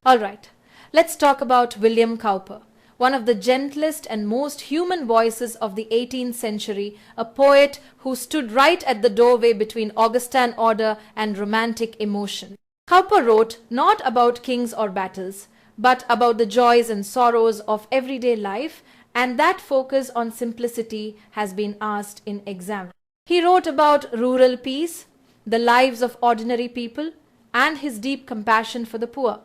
Alright, let's talk about William Cowper, one of the gentlest and most human voices of the 18th century, a poet who stood right at the doorway between Augustan order and romantic emotion. Cowper wrote not about kings or battles, but about the joys and sorrows of everyday life, and that focus on simplicity has been asked in exam. He wrote about rural peace, the lives of ordinary people, and his deep compassion for the poor.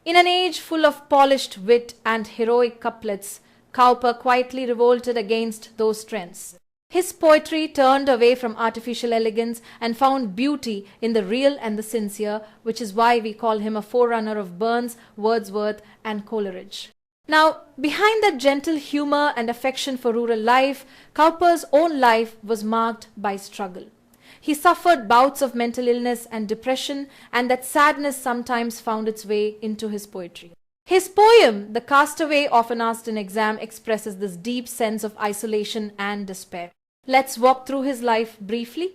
In an age full of polished wit and heroic couplets, Cowper quietly revolted against those trends. His poetry turned away from artificial elegance and found beauty in the real and the sincere, which is why we call him a forerunner of Burns, Wordsworth, and Coleridge. Now, behind that gentle humor and affection for rural life, Cowper's own life was marked by struggle. He suffered bouts of mental illness and depression, and that sadness sometimes found its way into his poetry. His poem, The Castaway, often asked in exam, expresses this deep sense of isolation and despair. Let's walk through his life briefly.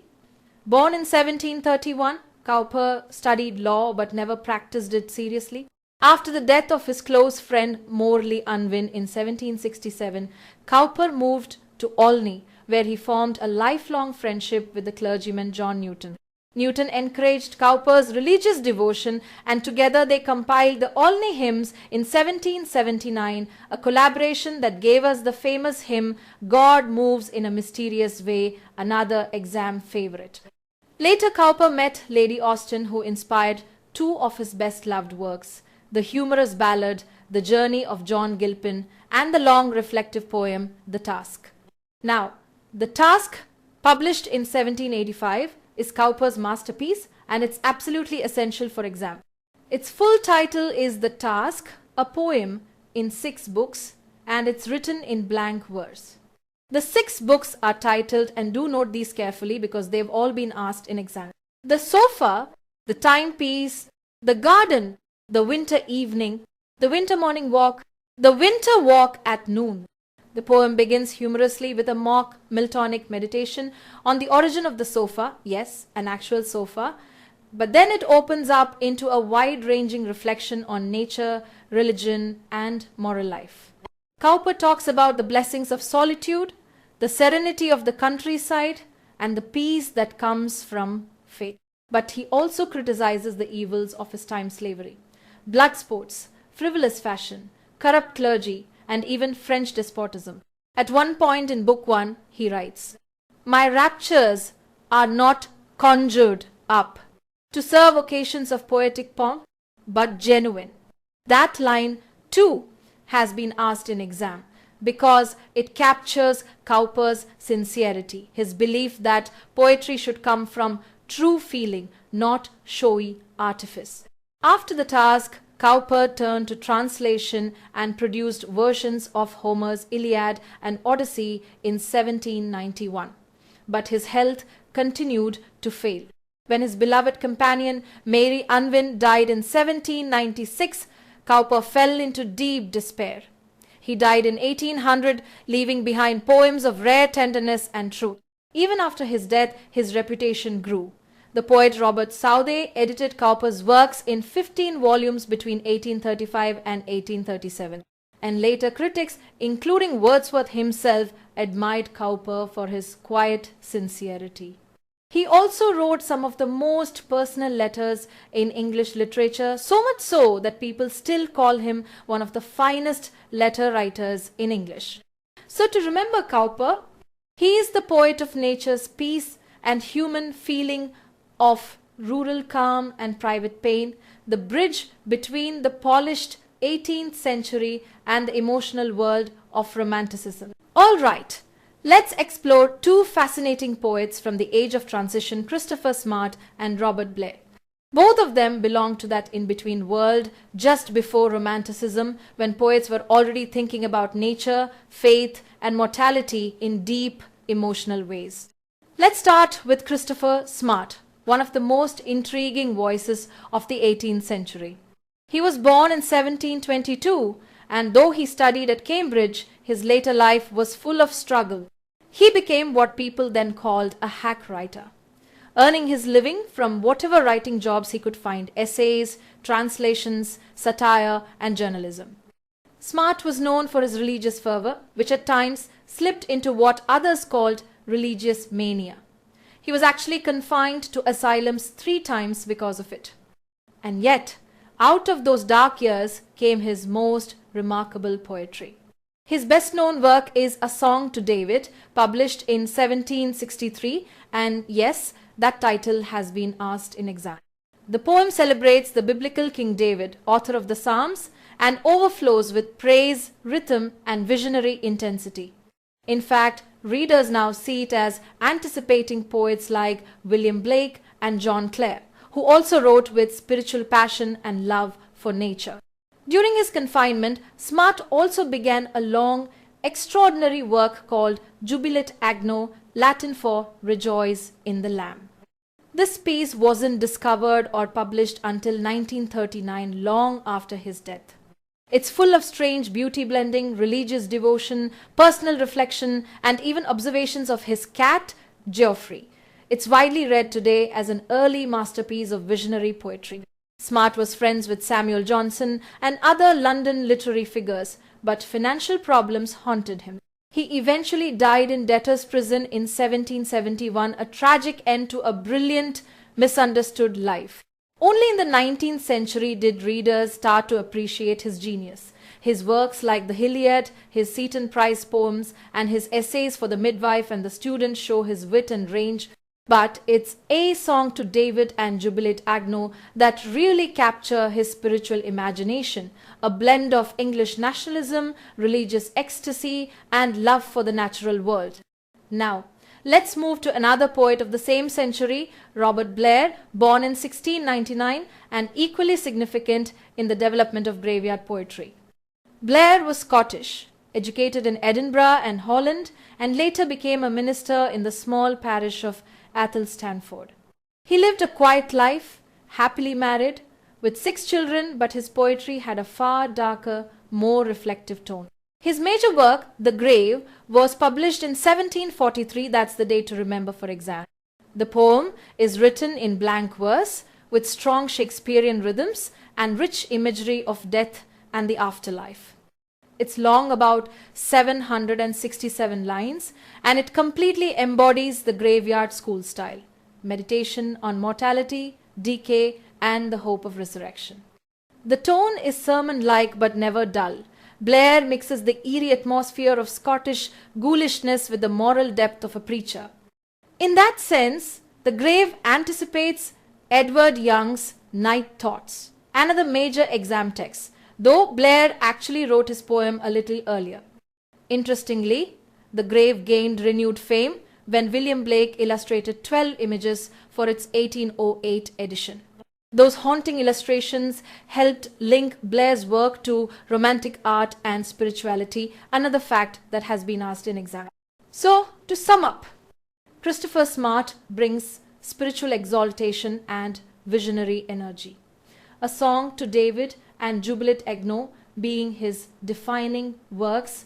Born in 1731, Cowper studied law but never practiced it seriously. After the death of his close friend Morley Unwin in 1767, Cowper moved to Olney, where he formed a lifelong friendship with the clergyman John Newton. Newton encouraged Cowper's religious devotion, and together they compiled the Olney Hymns in 1779, a collaboration that gave us the famous hymn God Moves in a Mysterious Way, another exam favorite. Later, Cowper met Lady Austen, who inspired two of his best-loved works, the humorous ballad The Journey of John Gilpin and the long reflective poem The Task. Now, The Task, published in 1785, is Cowper's masterpiece, and it's absolutely essential for exam. Its full title is The Task, a poem in 6 books, and it's written in blank verse. The 6 books are titled, and do note these carefully because they've all been asked in exam: The Sofa, The Timepiece, The Garden, The Winter Evening, The Winter Morning Walk, The Winter Walk at Noon. The poem begins humorously with a mock Miltonic meditation on the origin of the sofa, yes, an actual sofa, but then it opens up into a wide-ranging reflection on nature, religion, and moral life. Cowper talks about the blessings of solitude, the serenity of the countryside, and the peace that comes from faith. But he also criticizes the evils of his time slavery, blood sports, frivolous fashion, corrupt clergy, and even French despotism. At one point in Book 1, he writes, "My raptures are not conjured up to serve occasions of poetic pomp, but genuine." That line, too, has been asked in exam because it captures Cowper's sincerity, his belief that poetry should come from true feeling, not showy artifice. After The Task, Cowper turned to translation and produced versions of Homer's Iliad and Odyssey in 1791. But his health continued to fail. When his beloved companion Mary Unwin died in 1796, Cowper fell into deep despair. He died in 1800, leaving behind poems of rare tenderness and truth. Even after his death, his reputation grew. The poet Robert Southey edited Cowper's works in 15 volumes between 1835 and 1837, and later critics, including Wordsworth himself, admired Cowper for his quiet sincerity. He also wrote some of the most personal letters in English literature, so much so that people still call him one of the finest letter writers in English. So to remember Cowper, he is the poet of nature's peace and human feeling of rural calm and private pain, the bridge between the polished 18th century and the emotional world of Romanticism. All right, let's explore 2 fascinating poets from the age of transition, Christopher Smart and Robert Blair. Both of them belong to that in-between world just before Romanticism, when poets were already thinking about nature, faith, and mortality in deep emotional ways. Let's start with Christopher Smart, one of the most intriguing voices of the 18th century. He was born in 1722, and though he studied at Cambridge, his later life was full of struggle. He became what people then called a hack writer. earning his living from whatever writing jobs he could find: essays, translations, satire, and journalism. Smart was known for his religious fervour, which at times slipped into what others called religious mania. He was actually confined to asylums 3 times because of it. And yet, out of those dark years came his most remarkable poetry. His best-known work is A Song to David, published in 1763, and yes, that title has been asked in exam. The poem celebrates the biblical King David, author of the Psalms, and overflows with praise, rhythm, and visionary intensity. In fact, readers now see it as anticipating poets like William Blake and John Clare, who also wrote with spiritual passion and love for nature. During his confinement, Smart also began a long, extraordinary work called Jubilat Agno, Latin for Rejoice in the Lamb. This piece wasn't discovered or published until 1939, long after his death. It's full of strange beauty blending, religious devotion, personal reflection, and even observations of his cat, Geoffrey. It's widely read today as an early masterpiece of visionary poetry. Smart was friends with Samuel Johnson and other London literary figures, but financial problems haunted him. He eventually died in debtor's prison in 1771, a tragic end to a brilliant, misunderstood life. Only in the 19th century did readers start to appreciate his genius. His works like the Iliad, his Seton Prize poems, and his essays for the midwife and the student show his wit and range. But it's A Song to David and Jubilat Agno that really capture his spiritual imagination, a blend of English nationalism, religious ecstasy, and love for the natural world. Now, let's move to another poet of the same century, Robert Blair, born in 1699 and equally significant in the development of graveyard poetry. Blair was Scottish, educated in Edinburgh and Holland, and later became a minister in the small parish of Athelstanford. He lived a quiet life, happily married, with 6 children, but his poetry had a far darker, more reflective tone. His major work, The Grave, was published in 1743, that's the date to remember for exam. The poem is written in blank verse, with strong Shakespearean rhythms and rich imagery of death and the afterlife. It's long, about 767 lines, and it completely embodies the graveyard school style: meditation on mortality, decay, and the hope of resurrection. The tone is sermon-like but never dull. Blair mixes the eerie atmosphere of Scottish ghoulishness with the moral depth of a preacher. In that sense, The Grave anticipates Edward Young's Night Thoughts, another major exam text, though Blair actually wrote his poem a little earlier. Interestingly, The Grave gained renewed fame when William Blake illustrated 12 images for its 1808 edition. Those haunting illustrations helped link Blair's work to romantic art and spirituality, another fact that has been asked in exam. So, to sum up, Christopher Smart brings spiritual exaltation and visionary energy. A Song to David and Jubilat Agno being his defining works.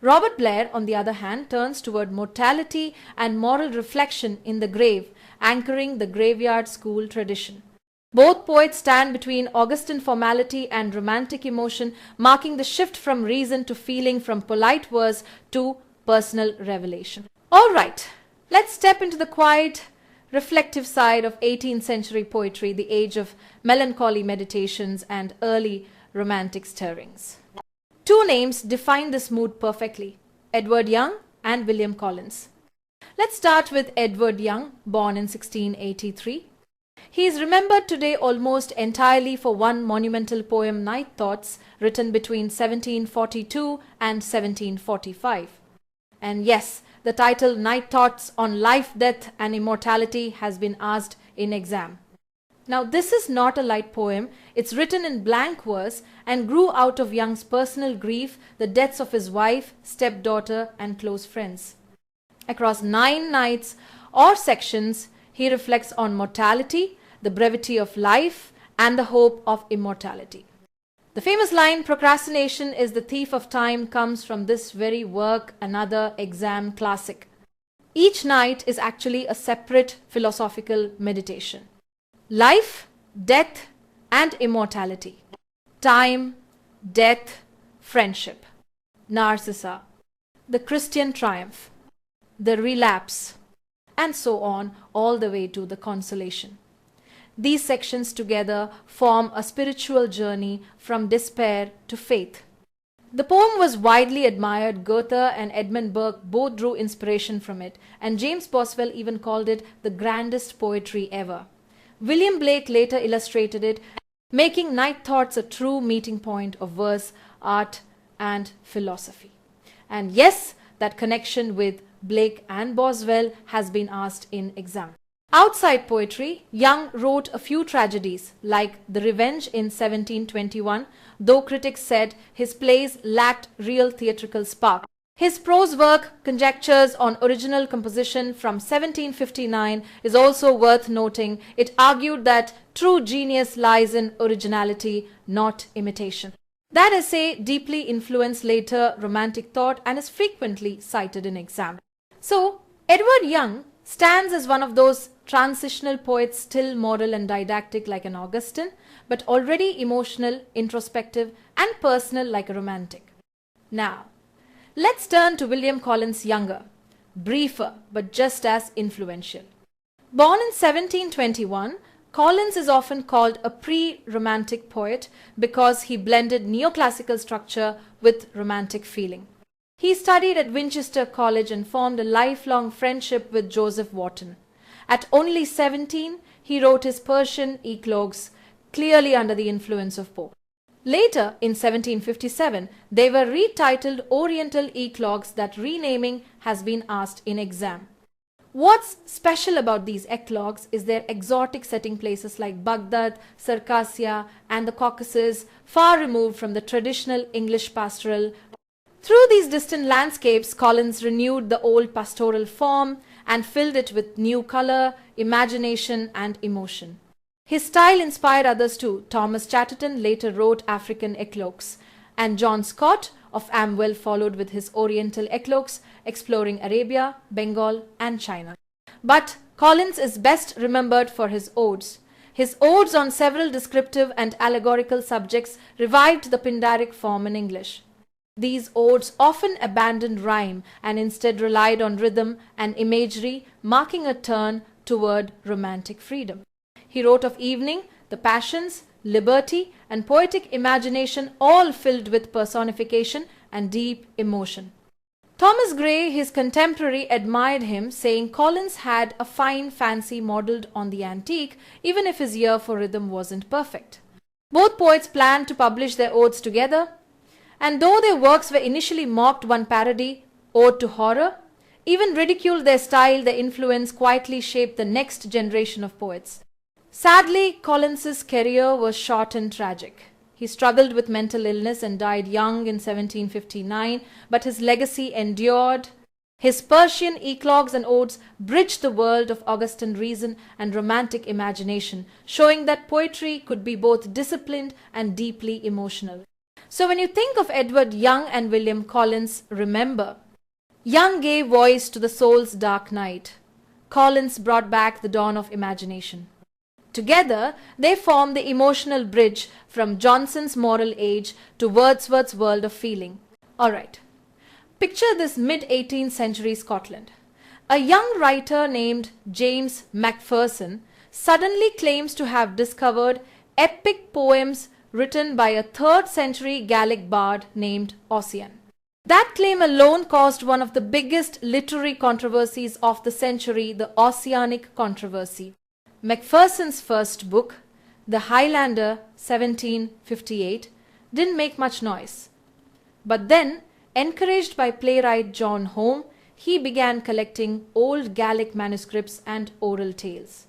Robert Blair, on the other hand, turns toward mortality and moral reflection in The Grave, anchoring the graveyard school tradition. Both poets stand between Augustan formality and romantic emotion, marking the shift from reason to feeling, from polite verse to personal revelation. All right, let's step into the quiet, reflective side of 18th century poetry, the age of melancholy meditations and early romantic stirrings. 2 names define this mood perfectly: Edward Young and William Collins. Let's start with Edward Young, born in 1683. He is remembered today almost entirely for one monumental poem, Night Thoughts, written between 1742 and 1745. And yes, the title Night Thoughts on Life, Death and Immortality has been asked in exam. Now, this is not a light poem. It's written in blank verse and grew out of Young's personal grief, the deaths of his wife, stepdaughter, and close friends. Across 9 nights or sections, he reflects on mortality, the brevity of life, and the hope of immortality. The famous line, "Procrastination is the thief of time," comes from this very work, another exam classic. Each night is actually a separate philosophical meditation. Life, death, and immortality. Time, death, friendship. Narcissa. The Christian triumph. The relapse. And so on, all the way to the consolation. These sections together form a spiritual journey from despair to faith. The poem was widely admired. Goethe and Edmund Burke both drew inspiration from it, and James Boswell even called it the grandest poetry ever. William Blake later illustrated it, making Night Thoughts a true meeting point of verse, art, and philosophy. And yes, that connection with Blake and Boswell has been asked in exam. Outside poetry, Young wrote a few tragedies like The Revenge in 1721, though critics said his plays lacked real theatrical spark. His prose work, Conjectures on Original Composition from 1759, is also worth noting. It argued that true genius lies in originality, not imitation. That essay deeply influenced later Romantic thought and is frequently cited in exam. So, Edward Young stands as one of those transitional poets, still moral and didactic like an Augustan, but already emotional, introspective, and personal like a Romantic. Now, let's turn to William Collins Younger, briefer but just as influential. Born in 1721, Collins is often called a pre-Romantic poet because he blended neoclassical structure with Romantic feeling. He studied at Winchester College and formed a lifelong friendship with Joseph Warton. At only 17, he wrote his Persian Eclogues, clearly under the influence of Pope. Later, in 1757, they were retitled Oriental Eclogues. That renaming has been asked in exam. What's special about these eclogues is their exotic setting places like Baghdad, Circassia, and the Caucasus, far removed from the traditional English pastoral. Through these distant landscapes, Collins renewed the old pastoral form and filled it with new color, imagination, and emotion. His style inspired others too. Thomas Chatterton later wrote African Eclogues, and John Scott of Amwell followed with his Oriental Eclogues, exploring Arabia, Bengal, and China. But Collins is best remembered for his odes. His odes on several descriptive and allegorical subjects revived the Pindaric form in English. These odes often abandoned rhyme and instead relied on rhythm and imagery, marking a turn toward Romantic freedom. He wrote of evening, the passions, liberty, and poetic imagination, all filled with personification and deep emotion. Thomas Gray, his contemporary, admired him, saying Collins had a fine fancy modelled on the antique, even if his ear for rhythm wasn't perfect. Both poets planned to publish their odes together, and though their works were initially mocked, one parody, Ode to Horror, even ridiculed their style, their influence quietly shaped the next generation of poets. Sadly, Collins's career was short and tragic. He struggled with mental illness and died young in 1759, but his legacy endured. His Persian Eclogues and Odes bridged the world of Augustan reason and Romantic imagination, showing that poetry could be both disciplined and deeply emotional. So when you think of Edward Young and William Collins, remember, Young gave voice to the soul's dark night. Collins brought back the dawn of imagination. Together, they form the emotional bridge from Johnson's moral age to Wordsworth's world of feeling. Alright, picture this mid-18th century Scotland. A young writer named James Macpherson suddenly claims to have discovered epic poems written by a 3rd century Gaelic bard named Ossian. That claim alone caused one of the biggest literary controversies of the century, the Ossianic controversy. Macpherson's first book, The Highlander 1758, didn't make much noise. But then, encouraged by playwright John Home, he began collecting old Gaelic manuscripts and oral tales.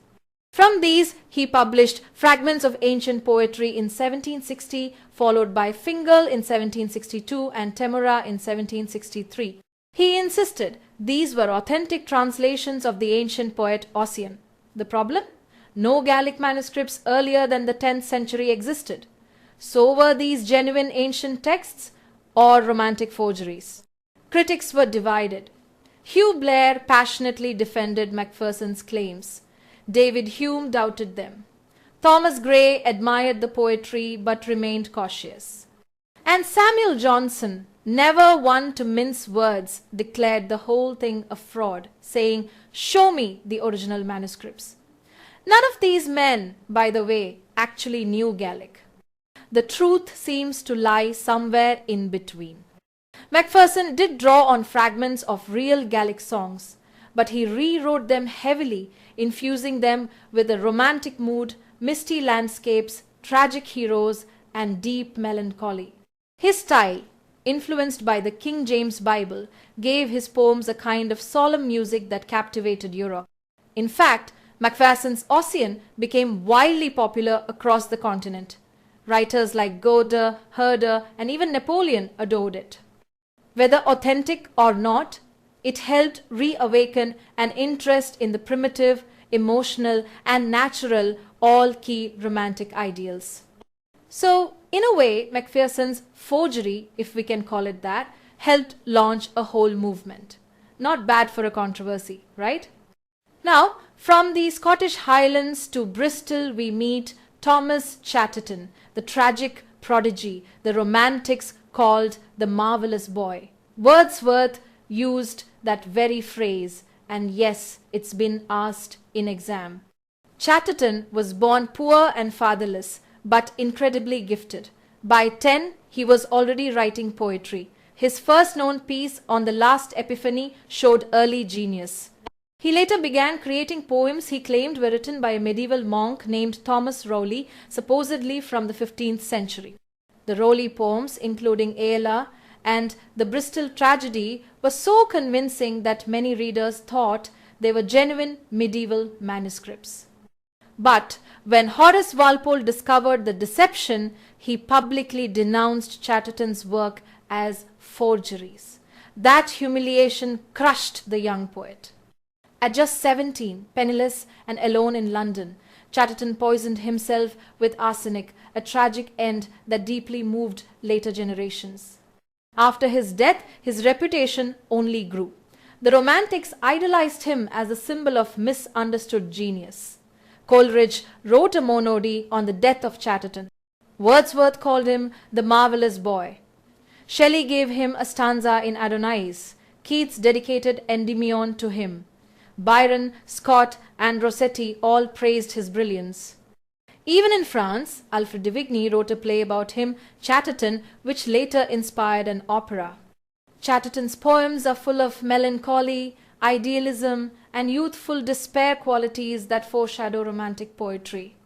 From these, he published Fragments of Ancient Poetry in 1760, followed by Fingal in 1762 and Temora in 1763. He insisted these were authentic translations of the ancient poet Ossian. The problem? No Gaelic manuscripts earlier than the 10th century existed. So were these genuine ancient texts or Romantic forgeries? Critics were divided. Hugh Blair passionately defended Macpherson's claims. David Hume doubted them. Thomas Gray admired the poetry but remained cautious. And Samuel Johnson, never one to mince words, declared the whole thing a fraud, saying, "Show me the original manuscripts." None of these men, by the way, actually knew Gaelic. The truth seems to lie somewhere in between. Macpherson did draw on fragments of real Gaelic songs, but he rewrote them heavily, infusing them with a romantic mood, misty landscapes, tragic heroes, and deep melancholy. His style, influenced by the King James Bible, gave his poems a kind of solemn music that captivated Europe. In fact, Macpherson's Ossian became wildly popular across the continent. Writers like Goethe, Herder, and even Napoleon adored it. Whether authentic or not, it helped reawaken an interest in the primitive, emotional, and natural, all key romantic ideals. So, in a way, Macpherson's forgery, if we can call it that, helped launch a whole movement. Not bad for a controversy, right? Now, from the Scottish Highlands to Bristol, we meet Thomas Chatterton, the tragic prodigy, the romantics called the marvelous boy. Wordsworth used that very phrase, and yes, it's been asked in exam. Chatterton was born poor and fatherless, but incredibly gifted. By 10, he was already writing poetry. His first known piece, On the Last Epiphany, showed early genius. He later began creating poems he claimed were written by a medieval monk named Thomas Rowley, supposedly from the 15th century. The Rowley poems, including Aella and the Bristol Tragedy, were so convincing that many readers thought they were genuine medieval manuscripts. But when Horace Walpole discovered the deception, he publicly denounced Chatterton's work as forgeries. That humiliation crushed the young poet. At just 17, penniless and alone in London, Chatterton poisoned himself with arsenic, a tragic end that deeply moved later generations. After his death, his reputation only grew. The Romantics idolized him as a symbol of misunderstood genius. Coleridge wrote a monody on the death of Chatterton. Wordsworth called him the marvelous boy. Shelley gave him a stanza in Adonais. Keats dedicated Endymion to him. Byron, Scott, and Rossetti all praised his brilliance. Even in France, Alfred de Vigny wrote a play about him, Chatterton, which later inspired an opera. Chatterton's poems are full of melancholy, idealism, and youthful despair qualities that foreshadow romantic poetry.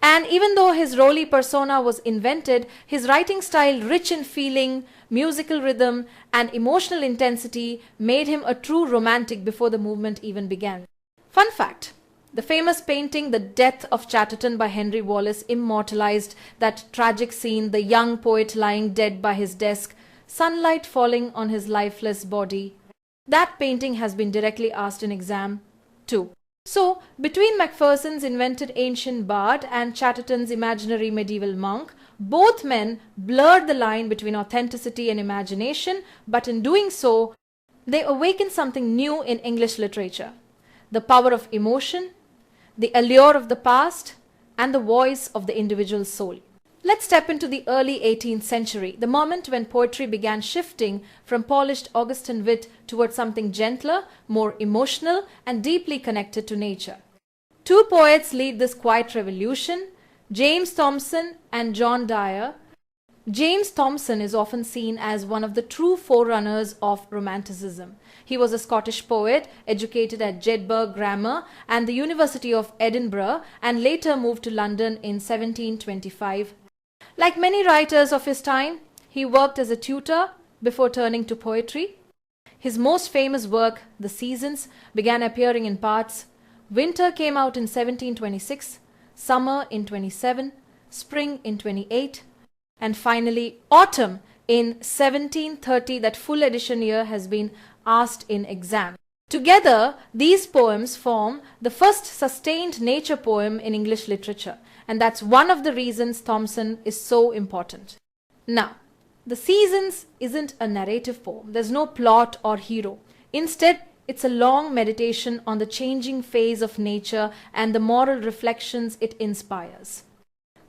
And even though his Rowley persona was invented, his writing style, rich in feeling, musical rhythm, and emotional intensity, made him a true romantic before the movement even began. Fun fact: the famous painting The Death of Chatterton by Henry Wallace immortalized that tragic scene, the young poet lying dead by his desk, sunlight falling on his lifeless body. That painting has been directly asked in exam too. So, between Macpherson's invented ancient bard and Chatterton's imaginary medieval monk, both men blurred the line between authenticity and imagination, but in doing so, they awakened something new in English literature: the power of emotion, the allure of the past, and the voice of the individual soul. Let's step into the early 18th century, the moment when poetry began shifting from polished Augustan wit towards something gentler, more emotional, and deeply connected to nature. Two poets lead this quiet revolution: James Thomson and John Dyer. James Thomson is often seen as one of the true forerunners of Romanticism. He was a Scottish poet, educated at Jedburgh Grammar and the University of Edinburgh, and later moved to London in 1725. Like many writers of his time, he worked as a tutor before turning to poetry. His most famous work, The Seasons, began appearing in parts. Winter came out in 1726, Summer in 27, Spring in 28, and finally Autumn in 1730. That full edition year has been asked in exam. Together, these poems form the first sustained nature poem in English literature, and that's one of the reasons Thomson is so important. Now, The Seasons isn't a narrative poem. There's no plot or hero. Instead, It's a long meditation on the changing phase of nature and the moral reflections it inspires.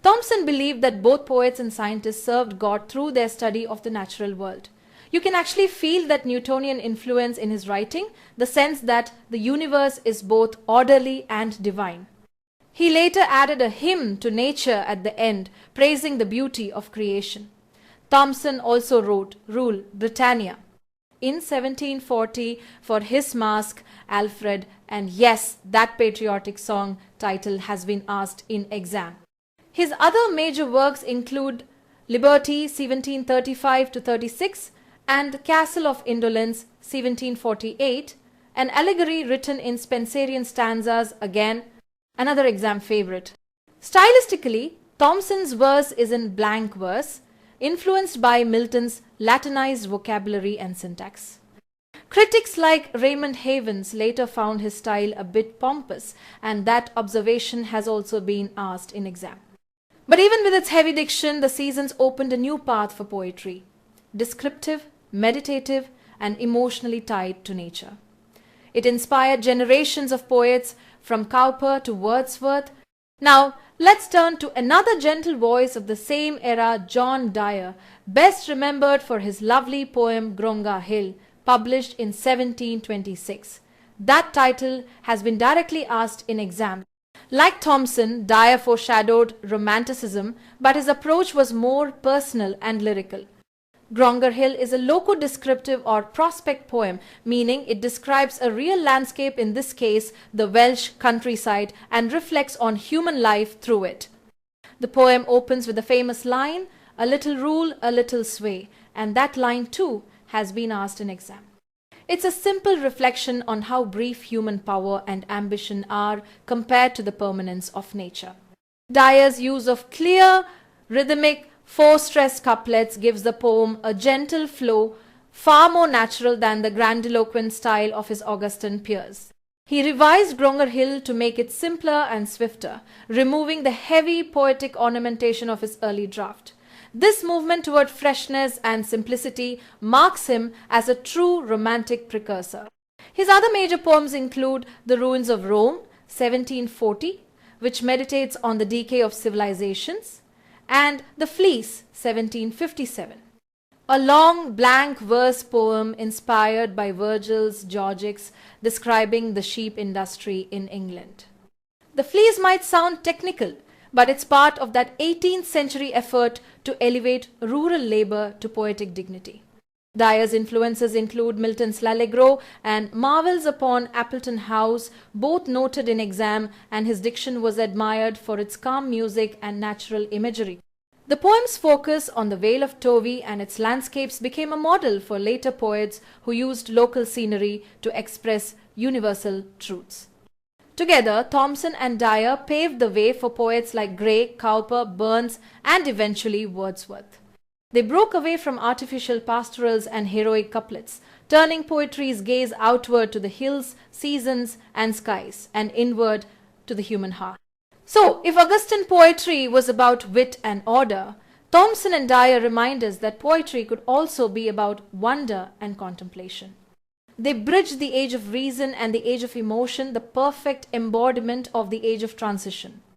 Thomson believed that both poets and scientists served God through their study of the natural world. You can actually feel that Newtonian influence in his writing, the sense that the universe is both orderly and divine. He later added a hymn to nature at the end, praising the beauty of creation. Thomson also wrote Rule Britannia in 1740 for his Masque, Alfred, and yes, that patriotic song title has been asked in exam. His other major works include Liberty 1735-36 and Castle of Indolence 1748, an allegory written in Spenserian stanzas, again another exam favorite. Stylistically, Thomson's verse is in blank verse, influenced by Milton's Latinized vocabulary and syntax. Critics like Raymond Havens later found his style a bit pompous, and that observation has also been asked in exam. But even with its heavy diction, the seasons opened a new path for poetry, descriptive, meditative, and emotionally tied to nature. It inspired generations of poets from Cowper to Wordsworth. Now, let's turn to another gentle voice of the same era, John Dyer, best remembered for his lovely poem Grongar Hill, published in 1726. That title has been directly asked in exam. Like Thomson, Dyer foreshadowed Romanticism, but his approach was more personal and lyrical. Grongar Hill is a loco-descriptive or prospect poem, meaning it describes a real landscape, in this case the Welsh countryside, and reflects on human life through it. The poem opens with the famous line, "A little rule, a little sway," and that line too has been asked in exam. It's a simple reflection on how brief human power and ambition are compared to the permanence of nature. Dyer's use of clear, rhythmic, four-stressed couplets gives the poem a gentle flow, far more natural than the grandiloquent style of his Augustan peers. He revised Grongar Hill to make it simpler and swifter, removing the heavy poetic ornamentation of his early draft. This movement toward freshness and simplicity marks him as a true romantic precursor. His other major poems include The Ruins of Rome, 1740, which meditates on the decay of civilizations, and The Fleece, 1757, a long blank verse poem inspired by Virgil's Georgics describing the sheep industry in England. The Fleece might sound technical, but it's part of that 18th century effort to elevate rural labor to poetic dignity. Dyer's influences include Milton's L'Allegro and marvels upon Appleton House, both noted in exam, and his diction was admired for its calm music and natural imagery. The poem's focus on the Vale of Towy and its landscapes became a model for later poets who used local scenery to express universal truths. Together, Thomson and Dyer paved the way for poets like Gray, Cowper, Burns, and eventually Wordsworth. They broke away from artificial pastorals and heroic couplets, turning poetry's gaze outward to the hills, seasons, and skies, and inward to the human heart. So, if Augustan poetry was about wit and order, Thomson and Dyer remind us that poetry could also be about wonder and contemplation. They bridge the age of reason and the age of emotion, the perfect embodiment of the age of transition.